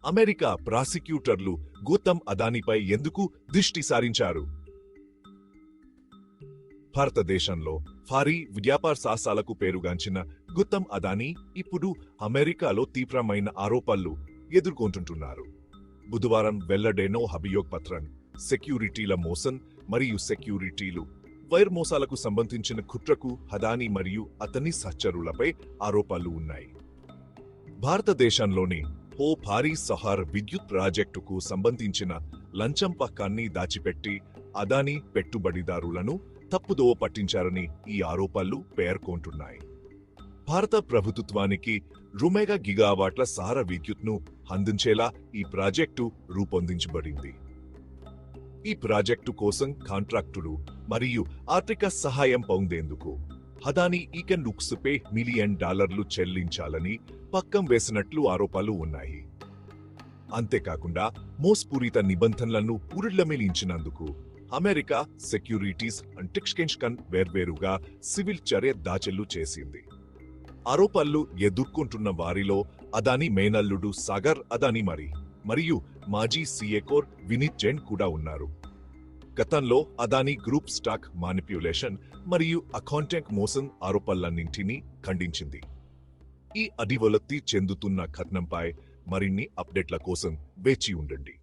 America ప్రాసిక్యూటర్లు Gautam అదానీపై ఎందుకు దృష్టి సారించారు? భారతదేశంలో భారీ వ్యాపార సాహసాలకు పేరుగాంచిన గౌతమ్ అదానీ ఇప్పుడు అమెరికాలో తీవ్రమైన ఆరోపణలు ఎదుర్కొంటున్నారు. బుధవారం వెల్లడైన అభియోగ పత్రం సెక్యూరిటీల మోసం మరియు సెక్యూరిటీలు వైర్ మోసాలకు సంబంధించిన కుట్రకు అదానీ మరియు అతని సహచరులపై ఆరోపణలు ఉన్నాయి. భారతదేశంలోని ఓ భారీ సౌర విద్యుత్ ప్రాజెక్టుకు సంబంధించిన లంచం పక్కాన్ని దాచిపెట్టి అదానీ పెట్టుబడిదారులను తప్పుదోవ పట్టించారని ఈ ఆరోపణలు పేర్కొంటున్నాయి. భారత ప్రభుత్వానికి 2 గిగావాట్ల సౌర విద్యుత్ను అందించేలా ఈ ప్రాజెక్టు రూపొందించబడింది. ఈ ప్రాజెక్టు కోసం కాంట్రాక్టులు మరియు ఆర్థిక సహాయం పొందేందుకు అదానీ $1 మిలియన్ చెల్లించాలని పక్కం వేసినట్లు ఆరోపణలు ఉన్నాయి. అంతేకాకుండా మోసపూరిత నిబంధనలను ఉల్లంఘించినందుకు అమెరికా సెక్యూరిటీస్ అండ్ ఎక్స్చేంజ్ వేర్వేరుగా సివిల్ చర్య దాఖలు చేసింది. ఆరోపణలు ఎదుర్కొంటున్న వారిలో అదానీ మేనల్లుడు సాగర్ అదానీ మరియు మాజీ సీఏ వినీత్ జైన్ కూడా ఉన్నారు. గతంలో అదానీ గ్రూప్ స్టాక్ మానిప్యులేషన్ మరియు అకౌంటింగ్ మోసం ఆరోపణలన్నింటినీ ఖండించింది. ఈ అధివలత్తి చెందుతున్న కథనంపై మరిన్ని అప్డేట్ల కోసం వేచి ఉండండి.